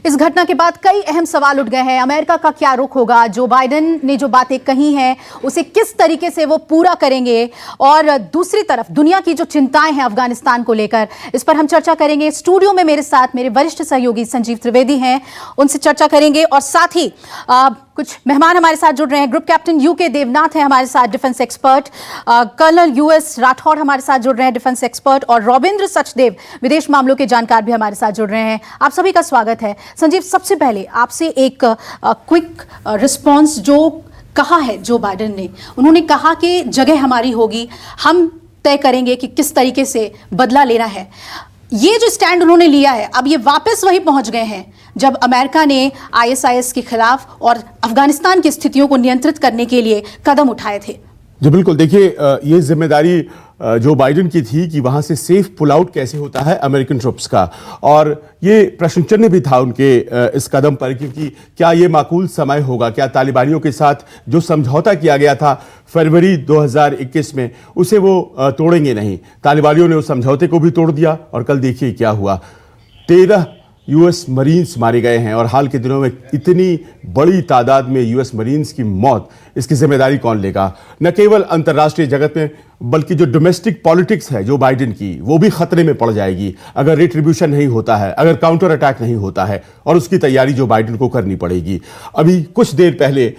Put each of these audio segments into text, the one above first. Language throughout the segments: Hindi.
इस घटना के बाद कई अहम सवाल उठ गए हैं। अमेरिका का क्या रुख होगा? जो बाइडेन ने जो बातें कही हैं उसे किस तरीके से वो पूरा करेंगे, और दूसरी तरफ दुनिया की जो चिंताएं हैं अफगानिस्तान को लेकर, इस पर हम चर्चा करेंगे। स्टूडियो में मेरे साथ मेरे वरिष्ठ सहयोगी संजीव त्रिवेदी हैं, उनसे चर्चा करेंगे। और साथ ही कुछ मेहमान हमारे साथ जुड़ रहे हैं। ग्रुप कैप्टन यूके देवनाथ हैं हमारे साथ, defence expert. Colonel U S Rathore हमारे साथ जुड़ रहे हैं, डिफेंस एक्सपर्ट। और रविंद्र सचदेव, विदेश मामलों के जानकार, भी हमारे साथ जुड़ रहे हैं। आप सभी का स्वागत है। संजीव, सबसे पहले आपसे एक क्विक रिस्पॉन्स। जो कहा है जो बाइडेन ने, उन्होंने कहा कि जगह हमारी होगी, हम तय करेंगे कि किस तरीके से बदला लेना है। ये जो स्टैंड उन्होंने लिया है, अब ये वापस वही पहुंच गए हैं जब अमेरिका ने आईएसआईएस के खिलाफ और अफगानिस्तान की स्थितियों को नियंत्रित करने के लिए कदम उठाए थे। जी बिल्कुल। देखिए, ये जिम्मेदारी जो बाइडेन की थी कि वहां से सेफ पुल आउट कैसे होता है अमेरिकन ट्रुप्स का, और ये प्रश्न चिन्ह भी था उनके इस कदम पर, क्योंकि क्या ये माकूल समय होगा? क्या तालिबानियों के साथ जो समझौता किया गया था फरवरी 2021 में, उसे वो तोड़ेंगे नहीं? तालिबानियों ने उस समझौते को भी तोड़ दिया, और कल देखिए क्या हुआ। 13 यूएस मरीन्स मारे गए हैं, और हाल के दिनों में इतनी बड़ी तादाद में यूएस मरीन्स की मौत, इसकी जिम्मेदारी कौन लेगा? न केवल अंतर्राष्ट्रीय जगत में, बल्कि जो डोमेस्टिक पॉलिटिक्स है जो बाइडेन की, वो भी खतरे में पड़ जाएगी अगर रिट्रीब्यूशन नहीं होता है, अगर काउंटर अटैक नहीं होता है, और उसकी तैयारी जो बाइडेन को करनी पड़ेगी। अभी कुछ देर पहले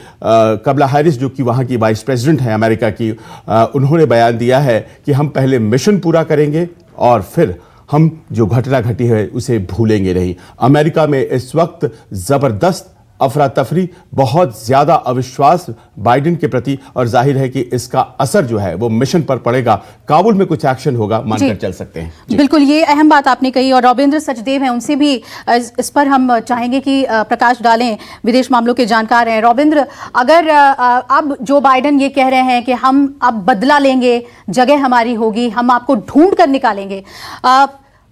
कमला हैरिस, जो कि वहाँ की वाइस प्रेसिडेंट है अमेरिका की, उन्होंने बयान दिया है कि हम पहले मिशन पूरा करेंगे और फिर हम जो घटना घटी है उसे भूलेंगे नहीं। अमेरिका में इस वक्त जबरदस्त अफरा तफरी, बहुत ज्यादा अविश्वास बाइडेन के प्रति, और जाहिर है कि इसका असर जो है वो मिशन पर पड़ेगा। काबुल में कुछ एक्शन होगा, मानकर चल सकते हैं। बिल्कुल, ये अहम बात आपने कही। और रविंद्र सचदेव हैं, उनसे भी इस पर हम चाहेंगे कि प्रकाश डालें, विदेश मामलों के जानकार हैं। रविंद्र, अगर अब जो बाइडेन ये कह रहे हैं कि हम अब बदला लेंगे, जगह हमारी होगी, हम आपको ढूंढ कर निकालेंगे,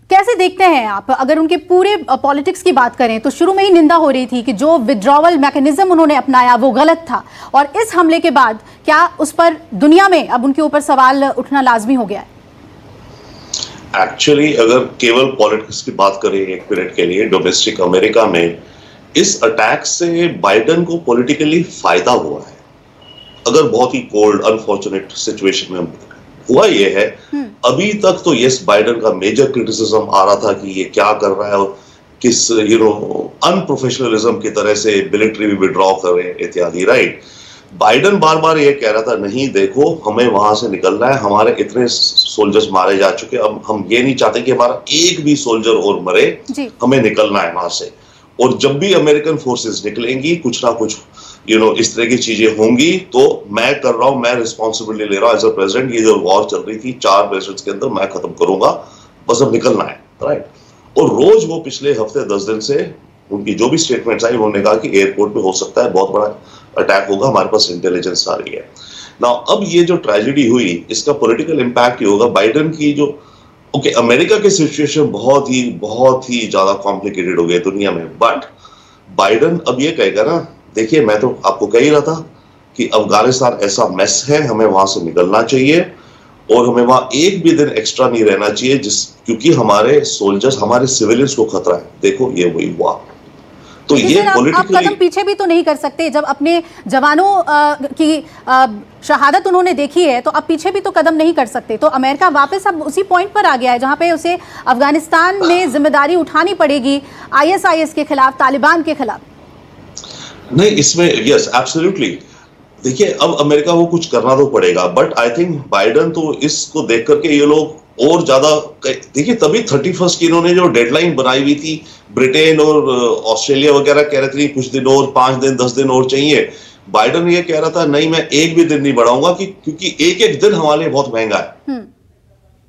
कैसे देखते हैं आप? अगर उनके पूरे पॉलिटिक्स की बात करें तो शुरू में ही निंदा हो रही थी कि जो विड्रॉवल मैकेनिज्म उन्होंने अपनाया वो गलत था, और इस हमले के बाद क्या उस पर दुनिया में अब उनके ऊपर सवाल उठना लाजमी हो गया है? एक्चुअली अगर केवल पॉलिटिक्स की बात करें एक मिनट के लिए, डोमेस्टिक अमेरिका में इस अटैक से बाइडेन को पॉलिटिकली फायदा हुआ है। अगर बहुत ही कोल्ड अनफॉर्चुनेट सिचुएशन में हुआ ये है, अभी तक तो यस बाइडेन का मेजर क्रिटिसिज्म आ रहा था कि ये क्या कर रहा है, और किस अनप्रोफेशनलिज्म की तरह से मिलिट्री भी विड्रॉ कर रहे हैं इत्यादि, राइट। बाइडेन बार बार ये कह रहा था, नहीं देखो हमें वहां से निकलना है, हमारे इतने सोल्जर्स मारे जा चुके, अब हम ये नहीं चाहते कि हमारा एक भी सोल्जर और मरे, हमें निकलना है वहां से। और जब भी अमेरिकन फोर्सेस निकलेंगी, कुछ ना कुछ इस तरह की चीजें होंगी, तो मैं कर रहा हूं, मैं रिस्पॉन्सिबिलिटी ले रहा हूं एज अ प्रेसिडेंट। ये जो वॉर चल रही थी 4 प्रेसिडेंट्स के अंदर, मैं खत्म करूंगा, बस अब निकलना है, राइट। और रोज वो पिछले हफ्ते 10 दिन से उनकी जो भी स्टेटमेंट्स आई, उन्होंने कहा कि एयरपोर्ट पे हो सकता है बहुत बड़ा अटैक होगा, हमारे पास इंटेलिजेंस आ रही है। नाउ अब ये जो ट्रेजेडी हुई, इसका पॉलिटिकल इम्पैक्ट ये होगा बाइडेन की जो अमेरिका की सिचुएशन बहुत ही ज्यादा कॉम्प्लिकेटेड हो गई दुनिया में, बट बाइडेन अब ये कहेगा ना, देखिए मैं तो आपको कह ही रहा था कि अफगानिस्तान ऐसा मेस है, हमें वहां से निकलना चाहिए, और हमें वहां एक भी दिन एक्स्ट्रा नहीं रहना चाहिए, क्योंकि हमारे सोल्जर्स, हमारे सिविलियंस को खतरा है। देखो ये वही हुआ। तो ये पॉलिटिकली आप कदम पीछे भी तो नहीं कर सकते। जब अपने जवानों की शहादत उन्होंने देखी है, तो अब पीछे भी तो कदम नहीं कर सकते। तो अमेरिका वापस अब उसी पॉइंट पर आ गया है जहां पे उसे अफगानिस्तान में जिम्मेदारी उठानी पड़ेगी आईएसआईएस के खिलाफ, तालिबान के खिलाफ। नहीं, इसमें यस एब्सोल्युटली। देखिए अब अमेरिका को कुछ करना तो पड़ेगा, बट आई थिंक बाइडेन तो इसको देख करके ये लोग और ज्यादा, देखिए तभी 31 की इन्होंने जो डेडलाइन बनाई हुई थी, ब्रिटेन और ऑस्ट्रेलिया वगैरह कह रहे थे कुछ दिन और, 5 दिन 10 दिन और चाहिए। बाइडेन ये कह रहा था नहीं, मैं एक भी दिन नहीं बढ़ाऊंगा, क्योंकि एक दिन हमारे लिए बहुत महंगा है,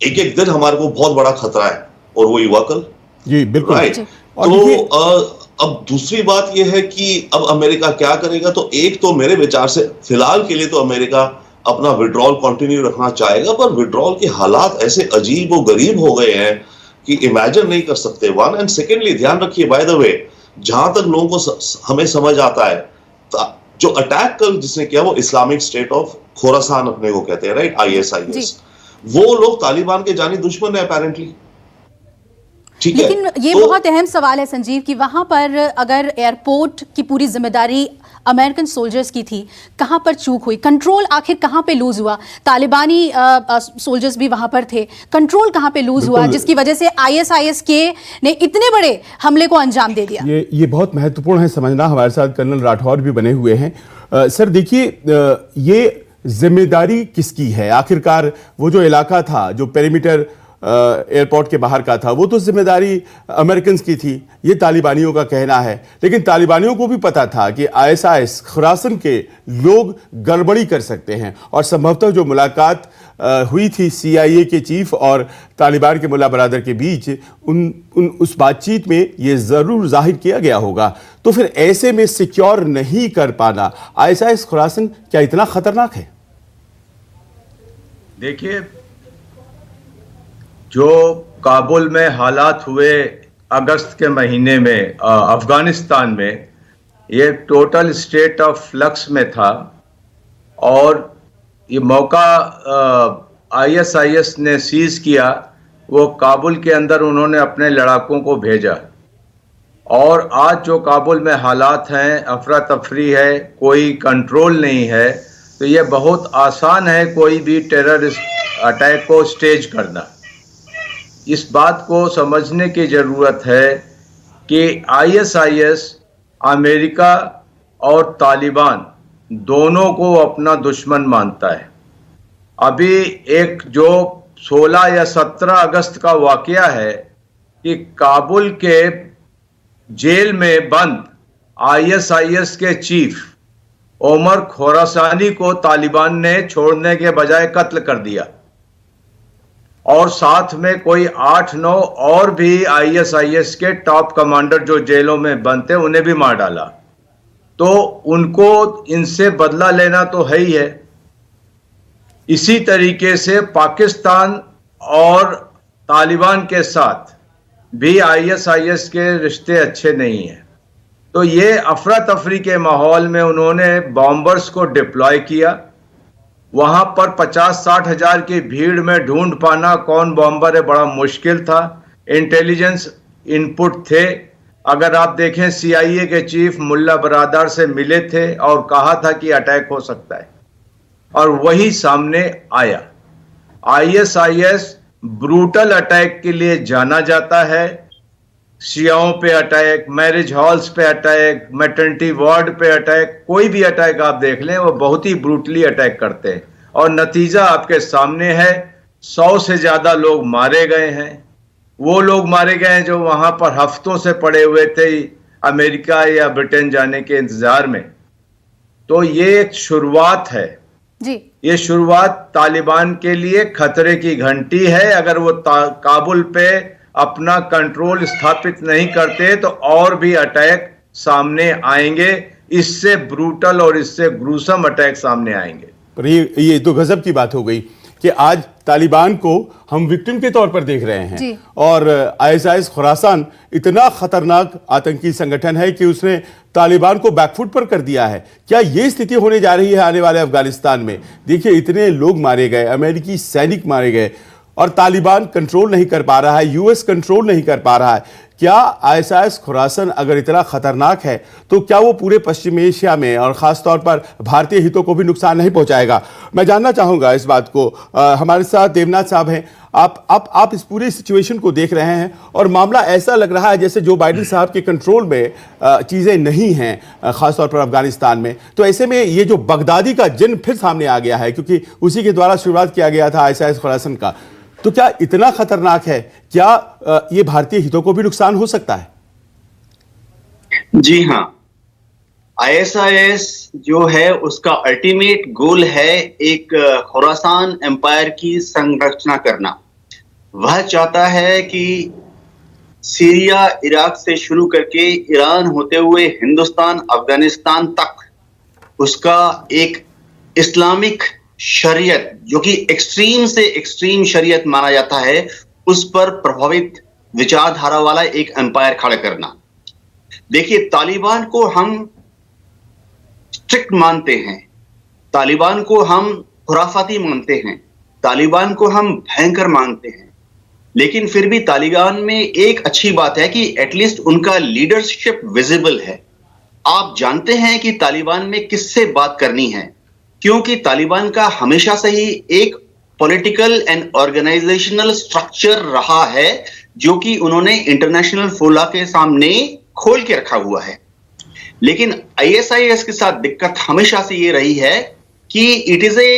एक दिन हमारे को बहुत बड़ा खतरा है, और वो युवा कल। जी बिल्कुल, राइट। तो अब दूसरी बात यह है कि अब अमेरिका क्या करेगा। तो एक तो मेरे विचार से फिलहाल के लिए तो अमेरिका अपना विड्रॉल कंटिन्यू रखना चाहेगा, पर विड्रॉल के हालात ऐसे अजीब और गरीब हो गए हैं कि इमेजिन नहीं कर सकते, वन। एंड सेकेंडली ध्यान रखिए, बाय द वे, जहां तक लोगों को हमें समझ आता है, जो अटैक कल जिसने किया वो इस्लामिक स्टेट ऑफ खोरासान अपने को कहते हैं, राइट, आईएसआईएस, वो लोग तालिबान के जानी दुश्मन है अपेरेंटली। ठीक है। लेकिन ये तो बहुत अहम सवाल है संजीव कि वहां पर अगर एयरपोर्ट की पूरी जिम्मेदारी अमेरिकन सोल्जर्स की थी, कहां पर चूक हुई? कंट्रोल आखिर कहां पे लूज हुआ? तालिबानी सोल्जर्स भी वहां पर थे, कंट्रोल कहां पे लूज हुआ जिसकी वजह से आईएसआईएस के ने इतने बड़े हमले को अंजाम दे दिया? ये बहुत महत्वपूर्ण है समझना। हमारे साथ कर्नल राठौर भी बने हुए हैं। सर देखिए, ये जिम्मेदारी किसकी है आखिरकार? वो जो इलाका था, जो पेरीमीटर एयरपोर्ट के बाहर का था, वो तो जिम्मेदारी अमेरिकन की थी, ये तालिबानियों का कहना है। लेकिन तालिबानियों को भी पता था कि आईएसआईएस खुरासन के लोग गड़बड़ी कर सकते हैं, और संभवतः जो मुलाकात हुई थी CIA के चीफ और तालिबान के मुल्ला बरादर के बीच, उस बातचीत में ये जरूर जाहिर किया गया होगा। तो फिर ऐसे में सिक्योर नहीं कर पाना आईएसआईएस खुरासन क्या इतना खतरनाक है? देखिए, जो काबुल में हालात हुए अगस्त के महीने में अफगानिस्तान में, ये टोटल स्टेट ऑफ फ्लक्स में था, और ये मौका आईएसआईएस ने सीज किया। वो काबुल के अंदर उन्होंने अपने लड़ाकों को भेजा, और आज जो काबुल में हालात हैं, अफरा तफरी है, कोई कंट्रोल नहीं है, तो ये बहुत आसान है कोई भी टेररिस्ट अटैक को स्टेज करना। इस बात को समझने की ज़रूरत है कि आईएसआईएस अमेरिका और तालिबान दोनों को अपना दुश्मन मानता है। अभी एक जो 16 या 17 अगस्त का वाकया है कि काबुल के जेल में बंद आईएसआईएस के चीफ ओमर खोरासानी को तालिबान ने छोड़ने के बजाय कत्ल कर दिया, और साथ में कोई 8-9 और भी आईएसआईएस के टॉप कमांडर जो जेलों में बंद थे उन्हें भी मार डाला। तो उनको इनसे बदला लेना तो है ही है। इसी तरीके से पाकिस्तान और तालिबान के साथ भी आईएसआईएस के रिश्ते अच्छे नहीं हैं। तो ये अफरा तफरी के माहौल में उन्होंने बॉम्बर्स को डिप्लॉय किया। वहां पर 50-60 हजार की भीड़ में ढूंढ पाना कौन बॉम्बर है बड़ा मुश्किल था। इंटेलिजेंस इनपुट थे। अगर आप देखें, CIA के चीफ मुल्ला बरादर से मिले थे और कहा था कि अटैक हो सकता है, और वही सामने आया। आईएसआईएस ब्रूटल अटैक के लिए जाना जाता है। शियाओं पे अटैक, मैरिज हॉल्स पे अटैक, मैटरनिटी वार्ड पे अटैक, कोई भी अटैक आप देख लें वो बहुत ही ब्रूटली अटैक करते हैं, और नतीजा आपके सामने है। 100 से ज्यादा लोग मारे गए हैं। वो लोग मारे गए हैं जो वहां पर हफ्तों से पड़े हुए थे अमेरिका या ब्रिटेन जाने के इंतजार में। तो ये एक शुरुआत है जी। ये शुरुआत तालिबान के लिए खतरे की घंटी है। अगर वो काबुल पे अपना कंट्रोल स्थापित नहीं करते तो और भी अटैक सामने आएंगे, इससे ब्रूटल और इससे ग्रूसम अटैक सामने आएंगे। पर ये तो गजब की बात हो गई कि आज तालिबान को हम विक्टिम के तौर पर देख रहे हैं, और आईएसआईएस खुरासान इतना खतरनाक आतंकी संगठन है कि उसने तालिबान को बैकफुट पर कर दिया है। क्या ये स्थिति होने जा रही है आने वाले अफगानिस्तान में? देखिए, इतने लोग मारे गए, अमेरिकी सैनिक मारे गए, और तालिबान कंट्रोल नहीं कर पा रहा है, यूएस कंट्रोल नहीं कर पा रहा है। क्या आईएसआईएस खुरासान अगर इतना खतरनाक है तो क्या वो पूरे पश्चिम एशिया में और खासतौर पर भारतीय हितों को भी नुकसान नहीं पहुंचाएगा? मैं जानना चाहूंगा इस बात को। हमारे साथ देवनाथ साहब हैं। आप इस पूरे सिचुएशन को देख रहे हैं, और मामला ऐसा लग रहा है जैसे जो बाइडेन साहब के कंट्रोल में चीज़ें नहीं हैं, खासतौर पर अफगानिस्तान में। तो ऐसे में ये जो बगदादी का जिन फिर सामने आ गया है, क्योंकि उसी के द्वारा शुरुआत किया गया था आईएसआईएस खुरासान का, तो क्या इतना खतरनाक है? क्या ये भारतीय हितों को भी नुकसान हो सकता है? जी हाँ, आईएसआईएस जो है उसका अल्टीमेट गोल है एक खुरासान एम्पायर की संरचना करना। वह चाहता है कि सीरिया, इराक से शुरू करके ईरान होते हुए हिंदुस्तान, अफगानिस्तान तक उसका एक इस्लामिक शरीयत, जो कि एक्सट्रीम से एक्सट्रीम शरीयत माना जाता है, उस पर प्रभावित विचारधारा वाला एक एम्पायर खड़ा करना। देखिए, तालिबान को हम स्ट्रिक्ट मानते हैं, तालिबान को हम खुराफाती मानते हैं, तालिबान को हम भयंकर मानते हैं, लेकिन फिर भी तालिबान में एक अच्छी बात है कि एटलीस्ट उनका लीडरशिप विजिबल है। आप जानते हैं कि तालिबान में किससे बात करनी है, क्योंकि तालिबान का हमेशा से ही एक पॉलिटिकल एंड ऑर्गेनाइजेशनल स्ट्रक्चर रहा है जो कि उन्होंने इंटरनेशनल फोला के सामने खोल के रखा हुआ है। लेकिन आईएसआईएस के साथ दिक्कत हमेशा से ये रही है कि it is a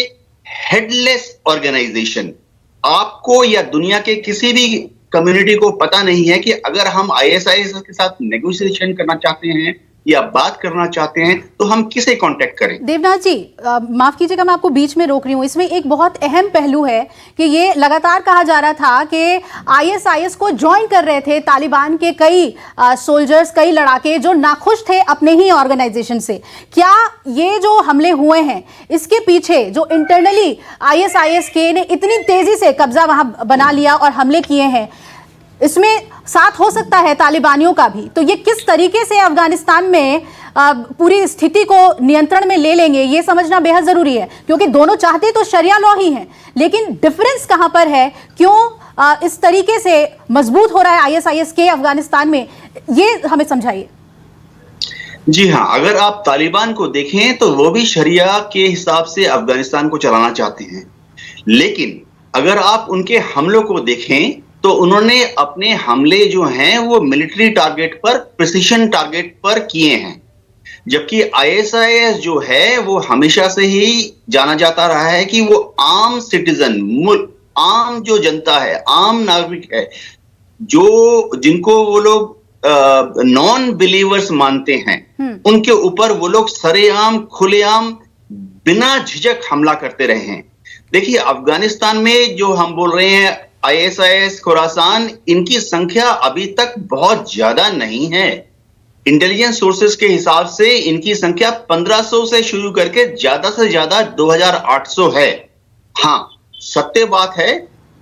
headless organisation. आपको या दुनिया के किसी भी कम्युनिटी को पता नहीं है कि अगर हम आईएसआईएस के साथ नेगोशिएशन करना चाहते हैं या बात करना चाहते हैं तो हम किसे कांटेक्ट करें। देवनाथ जी, माफ कीजिएगा मैं आपको बीच में रोक रही हूं। इसमें एक बहुत अहम पहलू है कि ये लगातार कहा जा रहा था कि आईएसआईएस को ज्वाइन कर रहे थे तालिबान के कई सोल्जर्स, कई लड़ाके जो नाखुश थे अपने ही ऑर्गेनाइजेशन से। क्या ये जो हमले हुए हैं इसके पीछे जो इंटरनली आईएसआईएस के ने इतनी तेजी से कब्जा वहां बना लिया और हमले किए हैं, इसमें साथ हो सकता है तालिबानियों का भी? तो ये किस तरीके से अफगानिस्तान में पूरी स्थिति को नियंत्रण में ले लेंगे, ये समझना बेहद जरूरी है, क्योंकि दोनों चाहते तो शरिया लॉ ही हैं, लेकिन डिफरेंस कहां पर है? क्यों इस तरीके से मजबूत हो रहा है आईएसआईएस के अफगानिस्तान में, ये हमें समझाइए। जी हाँ, अगर आप तालिबान को देखें तो वो भी शरिया के हिसाब से अफगानिस्तान को चलाना चाहते हैं, लेकिन अगर आप उनके हमलों को देखें तो उन्होंने अपने हमले जो हैं वो मिलिट्री टारगेट पर, प्रिसिशन टारगेट पर किए हैं। जबकि आईएसआईएस जो है वो हमेशा से ही जाना जाता रहा है कि वो आम सिटीजन, आम जो जनता है, आम नागरिक है, जो जिनको वो लोग नॉन बिलीवर्स मानते हैं, उनके ऊपर वो लोग सरेआम, खुलेआम, बिना झिझक हमला करते रहे हैं। देखिए, अफगानिस्तान में जो हम बोल रहे हैं आईएसआईएस खुरासान, इनकी संख्या अभी तक बहुत ज्यादा नहीं है। इंटेलिजेंस सोर्सेस के हिसाब से इनकी संख्या 1500 से शुरू करके ज्यादा से ज्यादा 2800 है। हाँ, सत्य बात है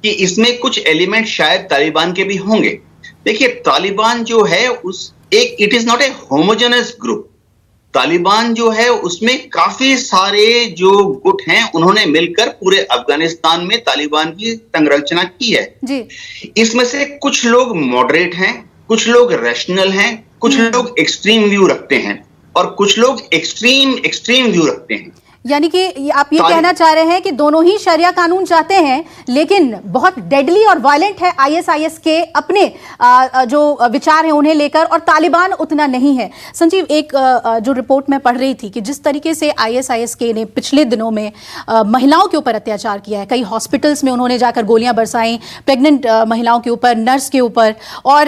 कि इसमें कुछ एलिमेंट शायद तालिबान के भी होंगे। देखिए, तालिबान जो है it is not a homogeneous group. Taliban जो है उसमें काफी सारे जो गुट हैं उन्होंने मिलकर पूरे अफगानिस्तान में तालिबान की संरचना की है जी। इसमें से कुछ लोग मॉडरेट हैं, कुछ लोग रैशनल हैं, कुछ लोग एक्सट्रीम व्यू रखते हैं और कुछ लोग एक्सट्रीम व्यू रखते हैं। यानी कि आप ये कहना चाह रहे हैं कि दोनों ही शरिया कानून चाहते हैं, लेकिन बहुत डेडली और वायलेंट है आईएसआईएस के अपने जो विचार हैं उन्हें लेकर, और तालिबान उतना नहीं है। संजीव, एक जो रिपोर्ट में पढ़ रही थी कि जिस तरीके से आईएसआईएस के ने पिछले दिनों में महिलाओं के ऊपर अत्याचार किया है, कई हॉस्पिटल्स में उन्होंने जाकर गोलियां बरसाई प्रेग्नेंट महिलाओं के ऊपर, नर्स के ऊपर, और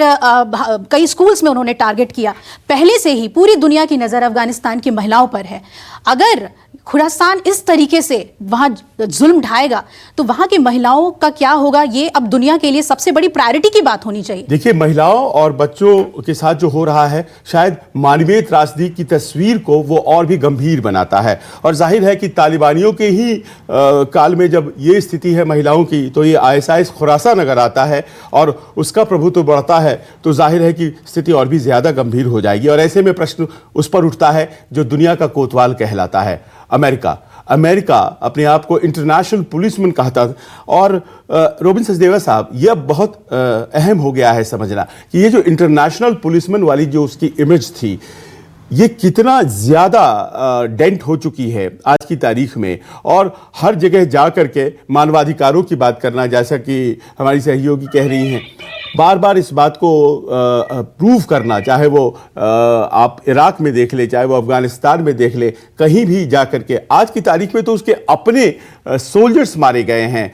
कई स्कूल्स में उन्होंने टारगेट किया। पहले से ही पूरी दुनिया की नजर अफगानिस्तान की महिलाओं पर है। अगर खुरासान इस तरीके से वहां जुल्म ढाएगा तो वहां की महिलाओं का क्या होगा, ये अब दुनिया के लिए सबसे बड़ी प्रायोरिटी की बात होनी चाहिए। देखिए, महिलाओं और बच्चों के साथ जो हो रहा है शायद मानवीय त्रासदी की तस्वीर को वो और भी गंभीर बनाता है, और जाहिर है कि तालिबानियों के ही काल में जब ये स्थिति है महिलाओं की, तो ये आईएसआईएस खुरासान अगर आता है और उसका प्रभुत्व बढ़ता है तो जाहिर है कि स्थिति और भी ज्यादा गंभीर हो जाएगी। और ऐसे में प्रश्न उस पर उठता है जो दुनिया का कोतवाल कहलाता है, अमेरिका अपने आप को इंटरनेशनल पुलिसमैन कहता था। और रोबिन सचदेवा साहब, यह बहुत अहम हो गया है समझना कि ये जो इंटरनेशनल पुलिसमैन वाली जो उसकी इमेज थी, ये कितना ज्यादा डेंट हो चुकी है आज की तारीख में, और हर जगह जा करके मानवाधिकारों की बात करना, जैसा कि हमारी सहयोगी कह रही हैं, बार बार इस बात को प्रूव करना, चाहे वो आप इराक में देख ले, चाहे वो अफगानिस्तान में देख ले, कहीं भी जा करके आज की तारीख में तो उसके अपने सोल्जर्स मारे गए हैं।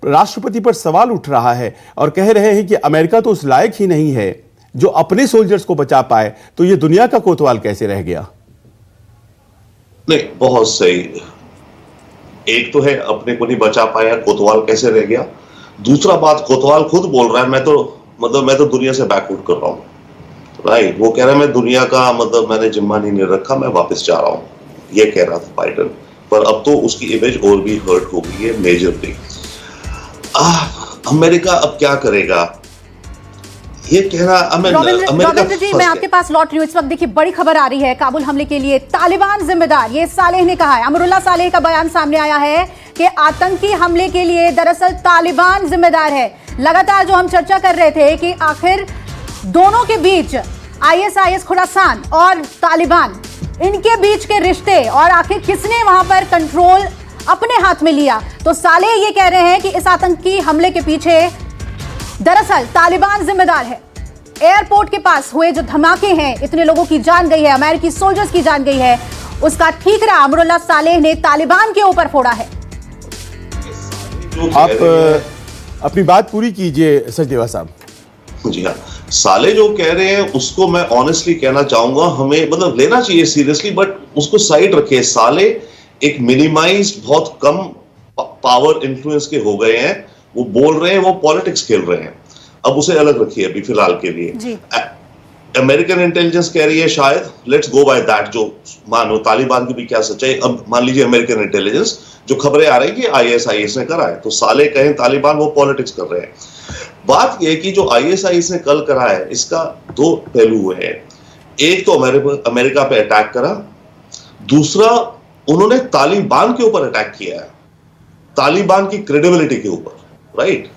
राष्ट्रपति पर सवाल उठ रहा है और कह रहे हैं कि अमेरिका तो उस लायक ही नहीं है जो अपने सोल्जर्स को बचा पाए, तो ये दुनिया का कोतवाल कैसे रह गया? नहीं, बहुत सही। एक तो है अपने को नहीं बचा पाया, कोतवाल कैसे रह गया। दूसरा बात, कोतवाल खुद बोल रहा है मैं तो दुनिया से बैकवर्ड कर रहा हूं, राइट। वो कह रहा है मैं दुनिया का मैंने जिम्मा नहीं रखा, मैं वापस जा रहा हूं, ये कह रहा था बाइडन। पर अब तो उसकी इमेज और भी हर्ट हो गई है मेजरली। अमेरिका अब क्या करेगा ये कह रहा। रविंद्र जी, मैं आपके पास लौट रही हूँ। इस वक्त देखिए बड़ी खबर आ रही है, काबुल हमले के लिए तालिबान जिम्मेदार, ये सालेह ने कहा है। अमरुल्लाह सालेह का बयान सामने आया है कि आतंकी हमले के लिए दरअसल तालिबान जिम्मेदार है। लगातार जो हम चर्चा कर रहे थे कि आखिर दोनों के बीच ISIS खुरासान और तालिबान, इनके बीच के रिश्ते और आखिर किसने वहां पर कंट्रोल अपने हाथ में लिया। तो सालेह ये कह रहे हैं कि इस आतंकी हमले के पीछे दरअसल तालिबान जिम्मेदार है। एयरपोर्ट के पास हुए जो धमाके हैं, इतने लोगों की जान गई है, अमेरिकी सोल्जर्स की जान गई है, उसका ठीकरा अमरुल्लाह सालेह ने तालिबान के ऊपर फोड़ा है। आप अपनी बात पूरी कीजिए सचदेवा साहब। जी हाँ, साले जो कह रहे हैं उसको मैं ऑनेस्टली कहना चाहूंगा, हमें मतलब लेना चाहिए सीरियसली, बट उसको साइड रखिए। साले एक मिनिमाइज्ड, बहुत कम पावर इन्फ्लुएंस के हो गए हैं, वो बोल रहे हैं, वो पॉलिटिक्स खेल रहे हैं। अब उसे अलग रखिए अभी फिलहाल के लिए। अमेरिकन इंटेलिजेंस कह रही है शायद, लेट्स गो बाय दैट, जो मानो तालिबान की भी क्या सच्चाई। अब मान लीजिए अमेरिकन इंटेलिजेंस जो खबरें आ रही कि ISIS ने करा है, तो साले कहें तालिबान, वो पॉलिटिक्स कर रहे हैं। बात यह कि जो ISIS ने कल करा है, इसका दो पहलू हुए हैं। एक तो अमेरिका पे अटैक करा, दूसरा उन्होंने तालिबान के ऊपर अटैक किया है, तालिबान की क्रेडिबिलिटी के ऊपर, राइट?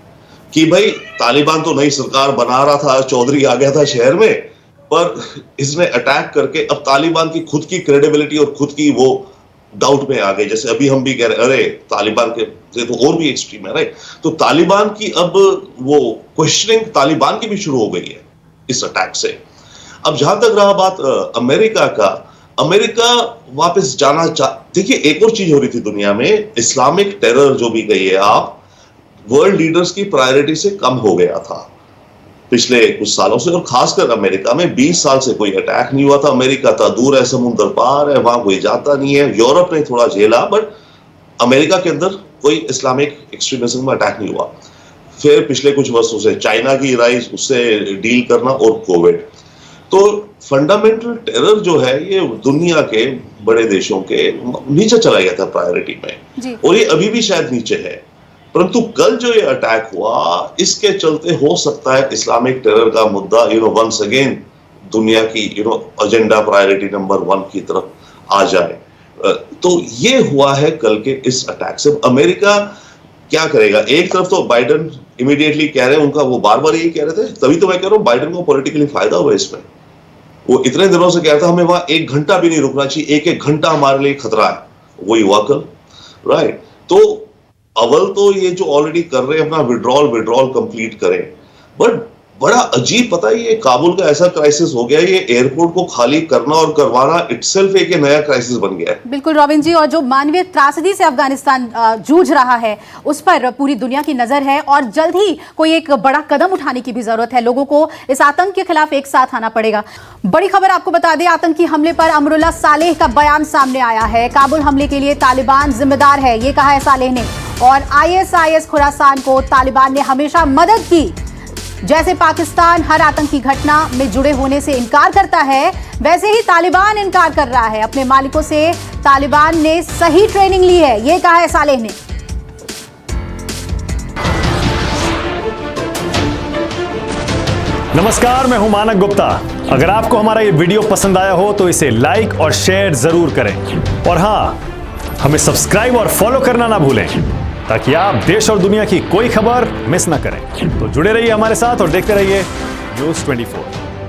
कि भाई तालिबान तो नई सरकार बना रहा था, चौधरी आ गया था शहर में, पर इसने अटैक करके अब तालिबान की खुद की क्रेडिबिलिटी और खुद की वो डाउट में आ गए। जैसे अभी हम भी कह रहे, अरे तालिबान के से तो और भी एक्सट्रीम है, राइट? तो तालिबान की अब वो क्वेश्चनिंग तालिबान की भी शुरू हो गई है इस अटैक से। अब जहां तक रहा बात अमेरिका का, अमेरिका वापस जाना देखिए, एक और चीज हो रही थी दुनिया में, इस्लामिक टेरर जो भी कहिए आप, वर्ल्ड लीडर्स की प्रायोरिटी से कम हो गया था पिछले कुछ सालों से, और खासकर अमेरिका में 20 साल से कोई अटैक नहीं हुआ था। अमेरिका था दूर है, समुद्र पार है, वहां कोई जाता नहीं है। यूरोप ने थोड़ा झेला, बट अमेरिका के अंदर कोई इस्लामिक एक्सट्रीमिज्म में अटैक नहीं हुआ। फिर पिछले कुछ वर्षों से चाइना की राइज, उससे डील करना, और कोविड। तो फंडामेंटल टेरर जो है ये दुनिया के बड़े देशों के नीचे चला गया था प्रायोरिटी में, और ये अभी भी शायद नीचे है। परंतु कल जो ये अटैक हुआ, इसके चलते हो सकता है इस्लामिक टेरर का मुद्दा वंस अगेन दुनिया की एजेंडा प्रायोरिटी नंबर 1 की तरफ आ जाए। तो ये हुआ है कल के इस अटैक से। अमेरिका क्या करेगा? एक तरफ तो बाइडेन इमीडिएटली कह रहे हैं, उनका वो बार बार यही कह रहे थे, तभी तो मैं कह रहा हूं बाइडेन को पॉलिटिकली फायदा हुआ इसमें। वो इतने दिनों से कह रहा था हमें वहां 1 घंटा भी नहीं रुकना चाहिए, 1-1 घंटा हमारे लिए खतरा है, वही हुआ कल, राइट? तो अव्वल तो ये जो ऑलरेडी कर रहे हैं अपना विड्रॉल कंप्लीट करें, बट बड़ा अजीब, पता है, ये काबुल का ऐसा क्राइसिस हो गया, ये एयरपोर्ट को खाली करना और करवाना इटसेल्फ एक नया क्राइसिस बन गया है। बिल्कुल रॉबिन जी, और जो मानवीय त्रासदी से अफगानिस्तान जूझ रहा है, उस पर पूरी दुनिया की नजर है, और जल्द ही कोई एक बड़ा कदम उठाने की भी जरूरत है। लोगों को इस आतंक के खिलाफ एक साथ आना पड़ेगा। बड़ी खबर आपको बता दें, आतंकी हमले पर अमरुल्लाह सालेह का बयान सामने आया है। काबुल हमले के लिए तालिबान जिम्मेदार है, ये कहा है सालेह ने, और ISIS खुरासान को तालिबान ने हमेशा मदद की। जैसे पाकिस्तान हर आतंकी घटना में जुड़े होने से इनकार करता है, वैसे ही तालिबान इनकार कर रहा है। अपने मालिकों से तालिबान ने सही ट्रेनिंग ली है, ये कहा है सालेह ने। नमस्कार, मैं हूं मानक गुप्ता। अगर आपको हमारा ये वीडियो पसंद आया हो तो इसे लाइक और शेयर जरूर करें, और हां, हमें सब्सक्राइब और फॉलो करना ना भूलें, ताकि आप देश और दुनिया की कोई खबर मिस ना करें। तो जुड़े रहिए हमारे साथ और देखते रहिए News 24।